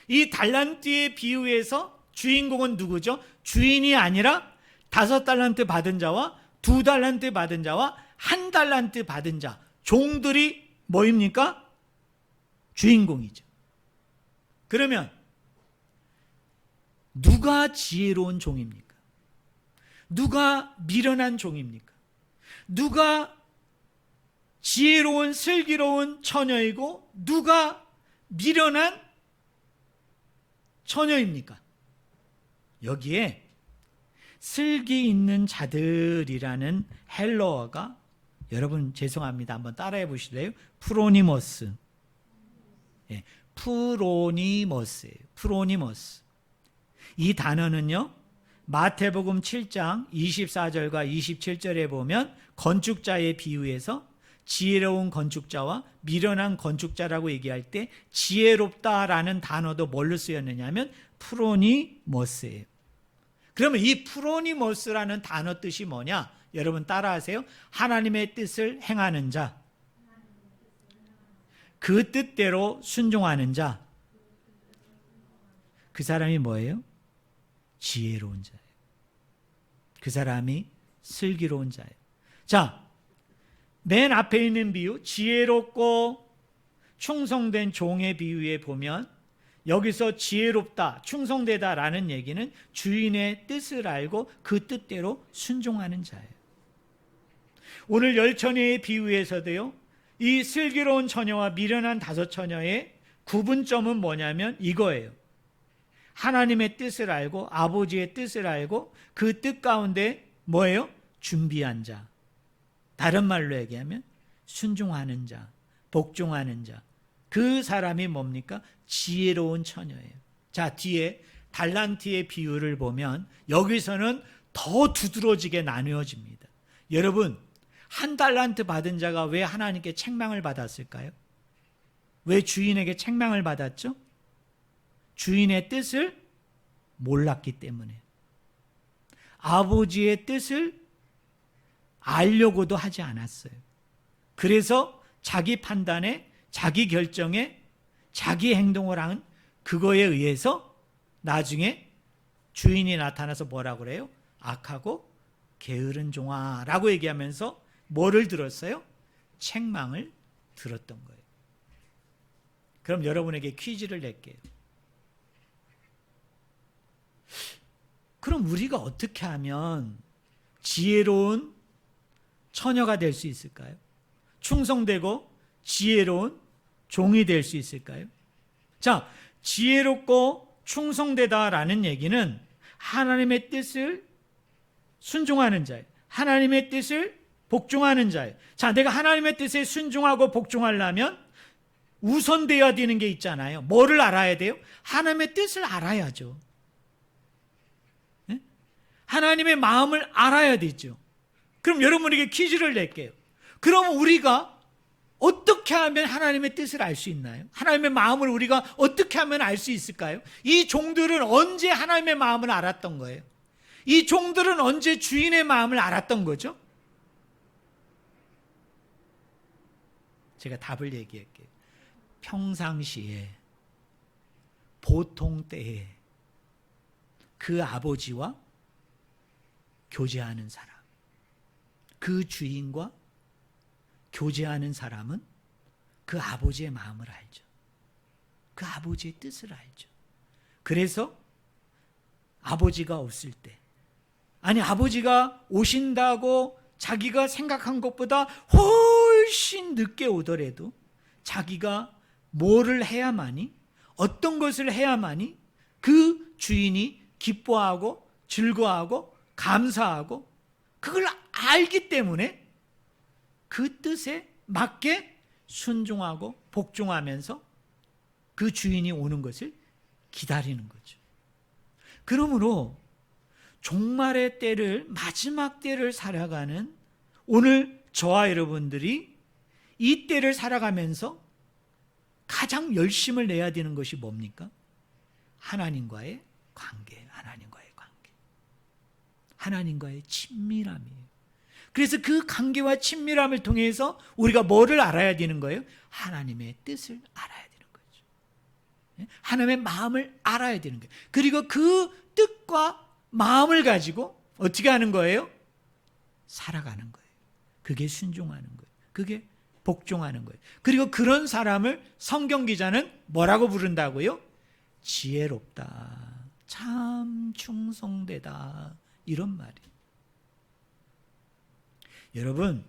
이 달란트의 비유에서 주인공은 누구죠? 주인이 아니라 5달란트 받은 자와 2달란트 받은 자와 1달란트 받은 자, 종들이 뭐입니까? 주인공이죠. 그러면 누가 지혜로운 종입니까? 누가 미련한 종입니까? 누가 지혜로운 슬기로운 처녀이고 누가 미련한 처녀입니까? 여기에 슬기 있는 자들이라는 헬러어가, 여러분 죄송합니다, 한번 따라해 보실래요? 프로니머스. 프로니머스예요. 프로니머스. 이 단어는요, 마태복음 7장 24절과 27절에 보면 건축자의 비유에서 지혜로운 건축자와 미련한 건축자라고 얘기할 때 지혜롭다라는 단어도 뭘로 쓰였느냐면 프로니머스예요. 그러면 이 프로니머스라는 단어 뜻이 뭐냐? 여러분 따라하세요. 하나님의 뜻을 행하는 자, 그 뜻대로 순종하는 자. 그 사람이 뭐예요? 지혜로운 자예요. 그 사람이 슬기로운 자예요. 자, 맨 앞에 있는 비유, 지혜롭고 충성된 종의 비유에 보면 여기서 지혜롭다, 충성되다라는 얘기는 주인의 뜻을 알고 그 뜻대로 순종하는 자예요. 오늘 열 처녀의 비유에서도요, 이 슬기로운 처녀와 미련한 다섯 처녀의 구분점은 뭐냐면 이거예요. 하나님의 뜻을 알고 아버지의 뜻을 알고 그 뜻 가운데 뭐예요? 준비한 자. 다른 말로 얘기하면 순종하는 자, 복종하는 자. 그 사람이 뭡니까? 지혜로운 처녀예요. 자, 뒤에 달란트의 비유를 보면 여기서는 더 두드러지게 나누어집니다. 여러분, 1달란트 받은 자가 왜 하나님께 책망을 받았을까요? 왜 주인에게 책망을 받았죠? 주인의 뜻을 몰랐기 때문에. 아버지의 뜻을 알려고도 하지 않았어요. 그래서 자기 판단에, 자기 결정에, 자기 행동을 한 그거에 의해서 나중에 주인이 나타나서 뭐라고 그래요? 악하고 게으른 종아라고 얘기하면서 뭐를 들었어요? 책망을 들었던 거예요. 그럼 여러분에게 퀴즈를 낼게요. 그럼 우리가 어떻게 하면 지혜로운 처녀가 될 수 있을까요? 충성되고 지혜로운 종이 될 수 있을까요? 자, 지혜롭고 충성되다라는 얘기는 하나님의 뜻을 순종하는 자예요. 하나님의 뜻을 복종하는 자예요. 자, 내가 하나님의 뜻에 순종하고 복종하려면 우선되어야 되는 게 있잖아요. 뭐를 알아야 돼요? 하나님의 뜻을 알아야죠. 네? 하나님의 마음을 알아야 되죠. 그럼 여러분에게 퀴즈를 낼게요. 그럼 우리가 어떻게 하면 하나님의 뜻을 알 수 있나요? 하나님의 마음을 우리가 어떻게 하면 알 수 있을까요? 이 종들은 언제 하나님의 마음을 알았던 거예요? 이 종들은 언제 주인의 마음을 알았던 거죠? 제가 답을 얘기할게요. 평상시에, 보통 때에 그 아버지와 교제하는 사람, 그 주인과 교제하는 사람은 그 아버지의 마음을 알죠. 그 아버지의 뜻을 알죠. 그래서 아버지가 없을 때, 아니 아버지가 오신다고 자기가 생각한 것보다 훨씬 늦게 오더라도 자기가 뭐를 해야만이, 어떤 것을 해야만이 그 주인이 기뻐하고 즐거워하고 감사하고 그걸 알기 때문에 그 뜻에 맞게 순종하고 복종하면서 그 주인이 오는 것을 기다리는 거죠. 그러므로 종말의 때를, 마지막 때를 살아가는 오늘 저와 여러분들이 이 때를 살아가면서 가장 열심을 내야 되는 것이 뭡니까? 하나님과의 관계, 하나님과의 친밀함이에요. 그래서 그 관계와 친밀함을 통해서 우리가 뭐를 알아야 되는 거예요? 하나님의 뜻을 알아야 되는 거죠. 하나님의 마음을 알아야 되는 거예요. 그리고 그 뜻과 마음을 가지고 어떻게 하는 거예요? 살아가는 거예요. 그게 순종하는 거예요. 그게 복종하는 거예요. 그리고 그런 사람을 성경 기자는 뭐라고 부른다고요? 지혜롭다, 참 충성되다, 이런 말이에요. 여러분,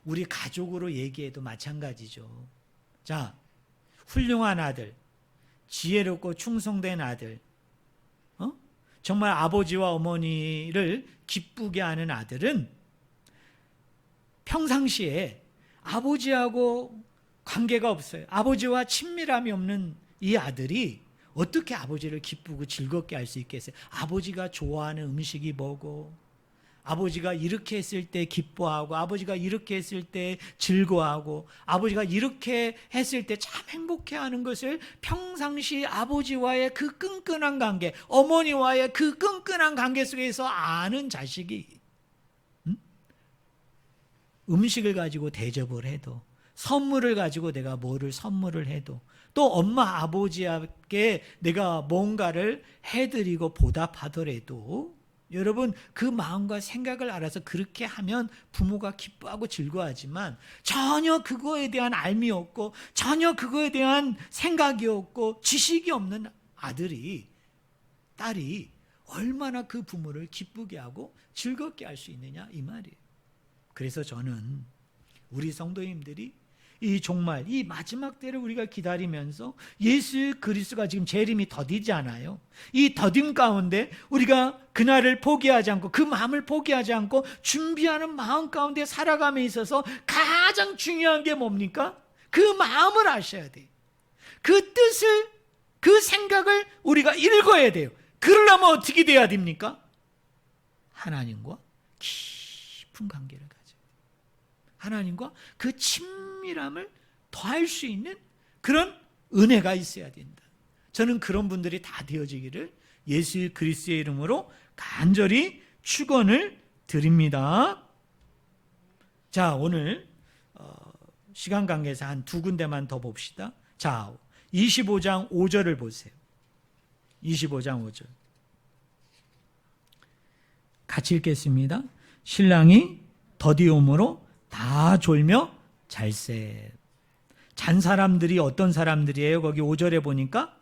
우리 가족으로 얘기해도 마찬가지죠. 자, 훌륭한 아들, 지혜롭고 충성된 아들, 정말 아버지와 어머니를 기쁘게 하는 아들은 평상시에 아버지하고 관계가 없어요. 아버지와 친밀함이 없는 이 아들이 어떻게 아버지를 기쁘고 즐겁게 할 수 있겠어요? 아버지가 좋아하는 음식이 뭐고, 아버지가 이렇게 했을 때 기뻐하고, 아버지가 이렇게 했을 때 즐거워하고, 아버지가 이렇게 했을 때 참 행복해하는 것을 평상시 아버지와의 그 끈끈한 관계, 어머니와의 그 끈끈한 관계 속에서 아는 자식이 음식을 가지고 대접을 해도, 선물을 가지고 내가 뭐를 선물을 해도, 또 엄마 아버지에게 내가 뭔가를 해드리고 보답하더라도 여러분 그 마음과 생각을 알아서 그렇게 하면 부모가 기뻐하고 즐거워하지만 전혀 그거에 대한 알미 없고 전혀 그거에 대한 생각이 없고 지식이 없는 아들이, 딸이 얼마나 그 부모를 기쁘게 하고 즐겁게 할 수 있느냐, 이 말이에요. 그래서 저는 우리 성도님들이 이 종말, 이 마지막 때를 우리가 기다리면서 예수 그리스도가 지금 재림이 더디잖아요. 이 더딘 가운데 우리가 그날을 포기하지 않고, 그 마음을 포기하지 않고 준비하는 마음 가운데 살아감에 있어서 가장 중요한 게 뭡니까? 그 마음을 아셔야 돼요. 그 뜻을, 그 생각을 우리가 읽어야 돼요. 그러려면 어떻게 돼야 됩니까? 하나님과 깊은 관계를 가져요. 하나님과 그 친밀함을 더할 수 있는 그런 은혜가 있어야 된다. 저는 그런 분들이 다 되어지기를 예수 그리스도의 이름으로 간절히 축원을 드립니다. 자, 오늘 시간 관계에서 한 두 군데만 더 봅시다. 자, 25장 5절을 보세요. 25장 5절 같이 읽겠습니다. 신랑이 더디옴으로 다 졸며 잘세. 잔 사람들이 어떤 사람들이에요? 거기 5절에 보니까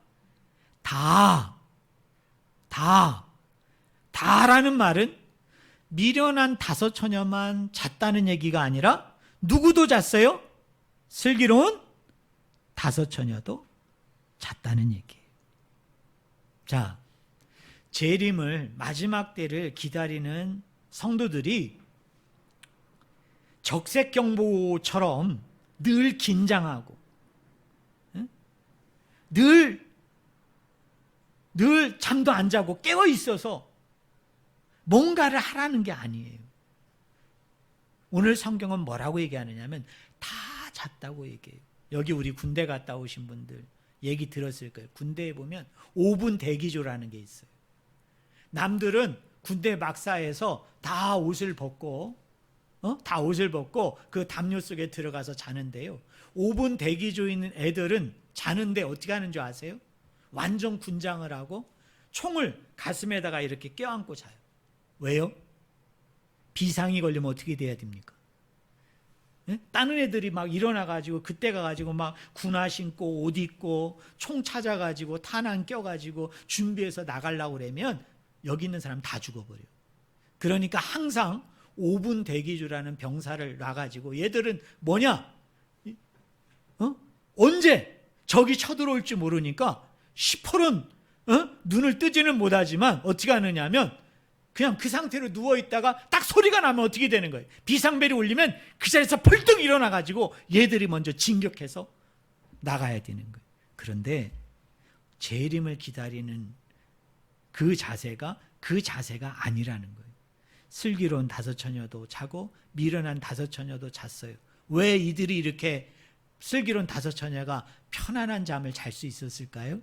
다라는 말은 미련한 다섯 처녀만 잤다는 얘기가 아니라 누구도 잤어요? 슬기로운 다섯 처녀도 잤다는 얘기예요. 자, 재림을, 마지막 때를 기다리는 성도들이 적색경보처럼 늘 긴장하고 늘 잠도 안 자고 깨어 있어서 뭔가를 하라는 게 아니에요. 오늘 성경은 뭐라고 얘기하느냐면 다 잤다고 얘기해요. 여기 우리 군대 갔다 오신 분들 얘기 들었을 거예요. 군대에 보면 5분 대기조라는 게 있어요. 남들은 군대 막사에서 다 옷을 벗고 그 담요 속에 들어가서 자는데요. 5분 대기조에 있는 애들은 자는데 어떻게 하는 줄 아세요? 완전 군장을 하고 총을 가슴에다가 이렇게 껴안고 자요. 왜요? 비상이 걸리면 어떻게 돼야 됩니까? 다른 애들이 막 일어나가지고 그때 가가지고 막 군화 신고 옷 입고 총 찾아가지고 탄환 껴가지고 준비해서 나가려고 그러면 여기 있는 사람 다 죽어버려요. 그러니까 항상 5분 대기조라는 병사를 놔가지고 얘들은 뭐냐? 언제 적이 쳐들어올지 모르니까 시퍼런 눈을 뜨지는 못하지만 어떻게 하느냐면 그냥 그 상태로 누워있다가 딱 소리가 나면 어떻게 되는 거예요? 비상벨이 울리면 그 자리에서 벌떡 일어나가지고 얘들이 먼저 진격해서 나가야 되는 거예요. 그런데 재림을 기다리는 그 자세가 아니라는 거예요. 슬기로운 5처녀도 자고 미련한 5처녀도 잤어요. 왜 이들이 이렇게 슬기로운 5처녀가 편안한 잠을 잘 수 있었을까요?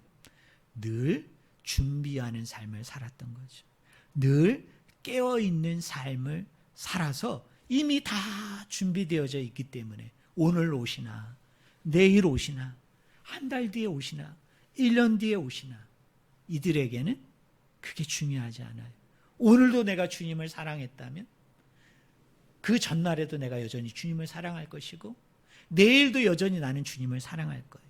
늘 준비하는 삶을 살았던 거죠. 늘 깨어있는 삶을 살아서 이미 다 준비되어져 있기 때문에 오늘 오시나 내일 오시나 한 달 뒤에 오시나 1년 뒤에 오시나 이들에게는 그게 중요하지 않아요. 오늘도 내가 주님을 사랑했다면 그 전날에도 내가 여전히 주님을 사랑할 것이고 내일도 여전히 나는 주님을 사랑할 거예요.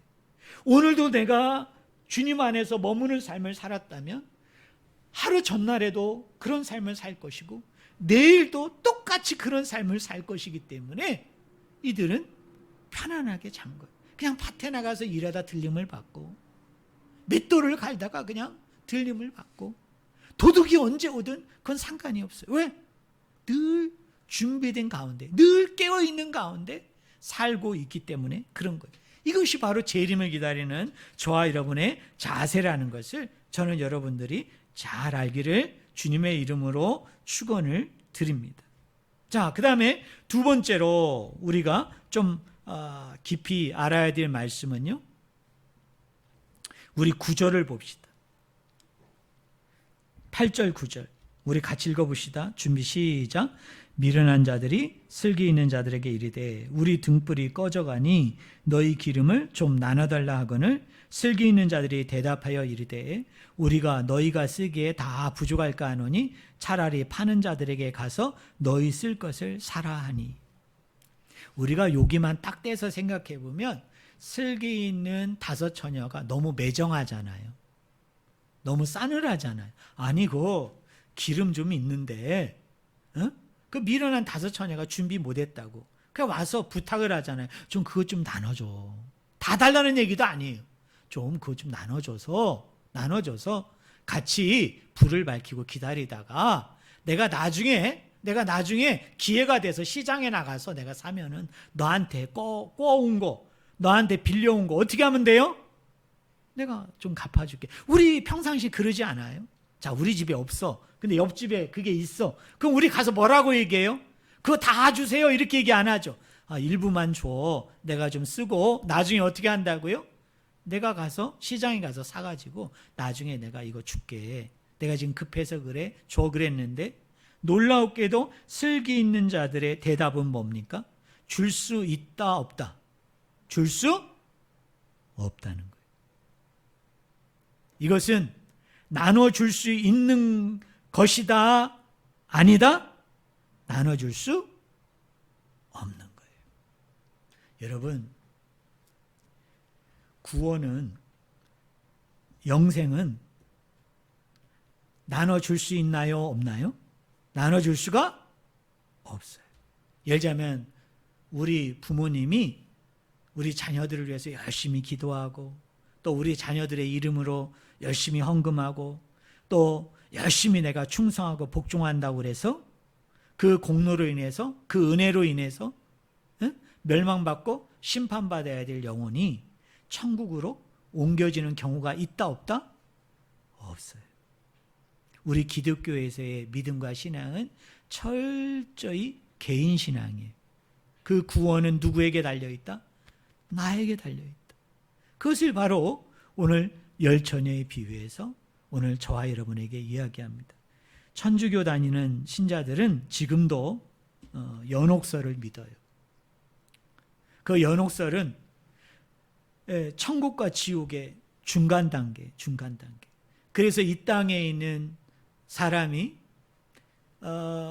오늘도 내가 주님 안에서 머무는 삶을 살았다면 하루 전날에도 그런 삶을 살 것이고 내일도 똑같이 그런 삶을 살 것이기 때문에 이들은 편안하게 잔 거예요. 그냥 밭에 나가서 일하다 들림을 받고 맷돌을 갈다가 그냥 들림을 받고 도둑이 언제 오든 그건 상관이 없어요. 왜? 늘 준비된 가운데 늘 깨어있는 가운데 살고 있기 때문에 그런 거예요. 이것이 바로 재림을 기다리는 저와 여러분의 자세라는 것을 저는 여러분들이 잘 알기를 주님의 이름으로 축원을 드립니다. 자, 그 다음에 두 번째로 우리가 좀 깊이 알아야 될 말씀은요, 우리 9절을 봅시다. 8절 9절 우리 같이 읽어봅시다. 준비 시작. 미련한 자들이 슬기 있는 자들에게 이르되 우리 등불이 꺼져가니 너희 기름을 좀 나눠달라 하거늘 슬기 있는 자들이 대답하여 이르되 우리가 너희가 쓰기에 다 부족할까 하노니 차라리 파는 자들에게 가서 너희 쓸 것을 사라 하니. 우리가 여기만 딱 떼서 생각해 보면 슬기 있는 5처녀가 너무 매정하잖아요. 너무 싸늘하잖아요. 아니고 기름 좀 있는데 그 미련한 5처녀가 준비 못했다고 그냥 와서 부탁을 하잖아요. 좀 그것 좀 나눠줘. 다 달라는 얘기도 아니에요. 좀 그것 좀 나눠줘서 같이 불을 밝히고 기다리다가 내가 나중에 기회가 돼서 시장에 나가서 내가 사면은 너한테 꼬운 거, 너한테 빌려온 거 어떻게 하면 돼요? 내가 좀 갚아줄게. 우리 평상시 그러지 않아요? 자, 우리 집에 없어. 근데 옆집에 그게 있어. 그럼 우리 가서 뭐라고 얘기해요? 그거 다 주세요. 이렇게 얘기 안 하죠. 일부만 줘. 내가 좀 쓰고 나중에 어떻게 한다고요? 내가 가서 시장에 가서 사가지고 나중에 내가 이거 줄게. 내가 지금 급해서 그래. 줘 그랬는데 놀라웠게도 슬기 있는 자들의 대답은 뭡니까? 줄 수 있다 없다? 줄 수 없다는 거예요. 이것은 나눠줄 수 있는 것이다? 아니다? 나눠줄 수 없는 거예요. 여러분, 구원은, 영생은 나눠줄 수 있나요? 없나요? 나눠줄 수가 없어요. 예를 들자면 우리 부모님이 우리 자녀들을 위해서 열심히 기도하고 또 우리 자녀들의 이름으로 열심히 헌금하고 또 열심히 내가 충성하고 복종한다고 그래서 그 공로로 인해서 그 은혜로 인해서 멸망받고 심판받아야 될 영혼이 천국으로 옮겨지는 경우가 있다 없다? 없어요. 우리 기독교에서의 믿음과 신앙은 철저히 개인 신앙이에요. 그 구원은 누구에게 달려있다? 나에게 달려있다. 그것을 바로 오늘 10처녀의 비유에서 오늘 저와 여러분에게 이야기합니다. 천주교 다니는 신자들은 지금도 연옥설을 믿어요. 그 연옥설은 천국과 지옥의 중간 단계. 그래서 이 땅에 있는 사람이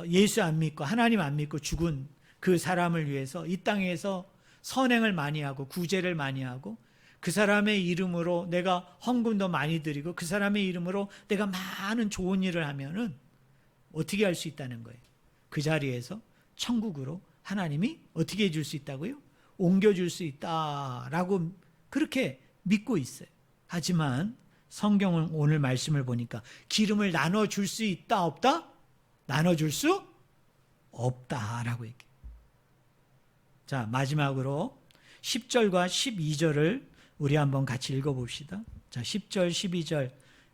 예수 안 믿고 하나님 안 믿고 죽은 그 사람을 위해서 이 땅에서 선행을 많이 하고 구제를 많이 하고 그 사람의 이름으로 내가 헌금도 많이 드리고 그 사람의 이름으로 내가 많은 좋은 일을 하면은 어떻게 할 수 있다는 거예요? 그 자리에서 천국으로 하나님이 어떻게 해줄 수 있다고요? 옮겨줄 수 있다라고 그렇게 믿고 있어요. 하지만 성경은 오늘 말씀을 보니까 기름을 나눠줄 수 있다 없다? 나눠줄 수 없다라고 얘기해요. 자, 마지막으로 10절과 12절을 우리 한번 같이 읽어봅시다. 자, 10절, 12절,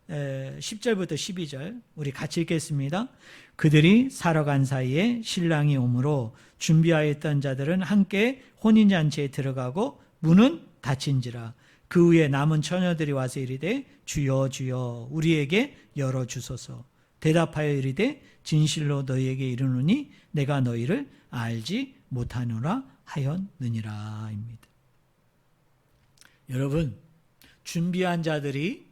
10절부터 12절 우리 같이 읽겠습니다. 그들이 사러 간 사이에 신랑이 오므로 준비하였던 자들은 함께 혼인잔치에 들어가고 문은 닫힌지라. 그 후에 남은 처녀들이 와서 이르되 주여 주여 우리에게 열어주소서. 대답하여 이르되 진실로 너희에게 이르노니 내가 너희를 알지 못하노라 하였느니라. 여러분, 준비한 자들이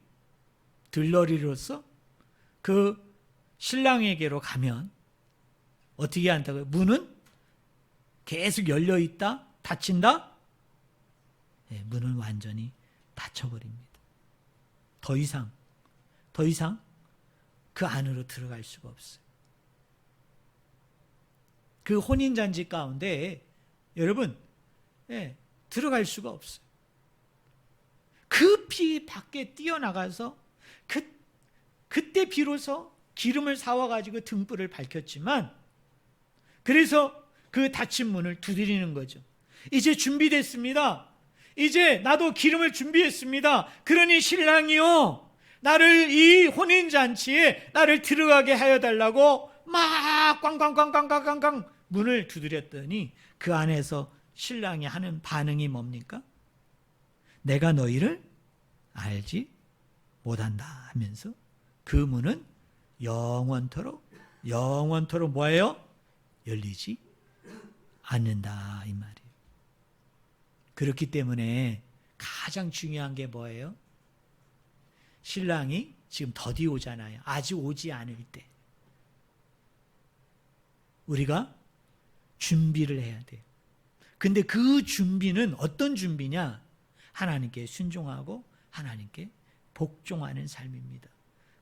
들러리로서 그 신랑에게로 가면 어떻게 한다고요? 문은 계속 열려있다? 닫힌다? 네, 문은 완전히 닫혀버립니다. 더 이상 그 안으로 들어갈 수가 없어요. 그 혼인잔치 가운데 여러분 들어갈 수가 없어요. 급히 밖에 뛰어나가서 그때 비로소 기름을 사와가지고 등불을 밝혔지만 그래서 그 닫힌 문을 두드리는 거죠. 이제 준비됐습니다. 이제 나도 기름을 준비했습니다. 그러니 신랑이요, 나를 이 혼인잔치에 나를 들어가게 하여 달라고 막 꽝꽝꽝꽝꽝꽝 문을 두드렸더니 그 안에서 신랑이 하는 반응이 뭡니까? 내가 너희를 알지 못한다 하면서 그 문은 영원토록 뭐예요? 열리지 않는다 이 말이에요. 그렇기 때문에 가장 중요한 게 뭐예요? 신랑이 지금 더디 오잖아요. 아직 오지 않을 때 우리가 준비를 해야 돼요. 근데 그 준비는 어떤 준비냐? 하나님께 순종하고 하나님께 복종하는 삶입니다.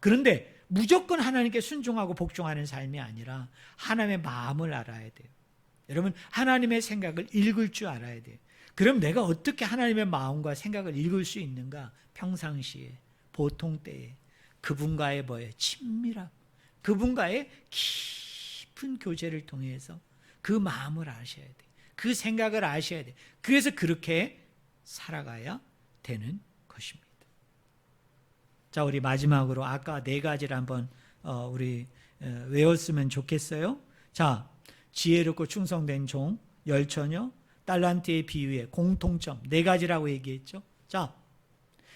그런데 무조건 하나님께 순종하고 복종하는 삶이 아니라 하나님의 마음을 알아야 돼요. 여러분, 하나님의 생각을 읽을 줄 알아야 돼요. 그럼 내가 어떻게 하나님의 마음과 생각을 읽을 수 있는가? 평상시에, 보통 때에 그분과의 뭐예요? 친밀함, 그분과의 깊은 교제를 통해서 그 마음을 아셔야 돼요. 그 생각을 아셔야 돼요. 그래서 그렇게 살아가야 되는 것입니다. 자, 우리 마지막으로 아까 네 가지를 한번 우리 외웠으면 좋겠어요. 자, 지혜롭고 충성된 종, 열처녀, 달란트의 비유의 공통점 네 가지라고 얘기했죠. 자,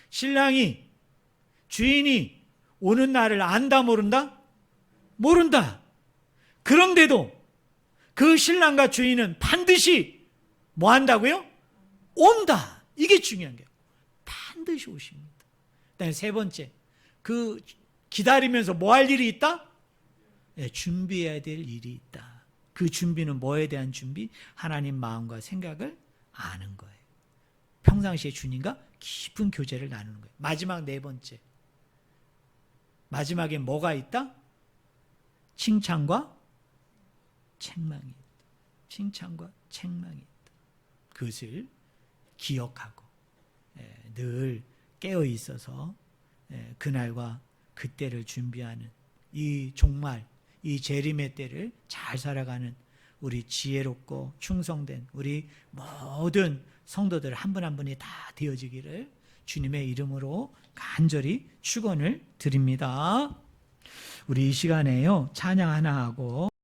신랑이 주인이 오는 날을 안다 모른다? 모른다. 그런데도 그 신랑과 주인은 반드시 뭐 한다고요? 온다. 이게 중요한 거예요. 반드시 오십니다. 그다음에 세 번째, 그 기다리면서 뭐 할 일이 있다? 네, 준비해야 될 일이 있다. 그 준비는 뭐에 대한 준비? 하나님 마음과 생각을 아는 거예요. 평상시에 주님과 깊은 교제를 나누는 거예요. 마지막 네 번째, 마지막에 뭐가 있다? 칭찬과 책망이 있다. 칭찬과 책망이 있다. 그것을 기억하고 늘 깨어 있어서 그날과 그때를 준비하는 이 종말, 이 재림의 때를 잘 살아가는 우리 지혜롭고 충성된 우리 모든 성도들 한 분 한 분이 다 되어지기를 주님의 이름으로 간절히 축원을 드립니다. 우리 이 시간에요 찬양 하나 하고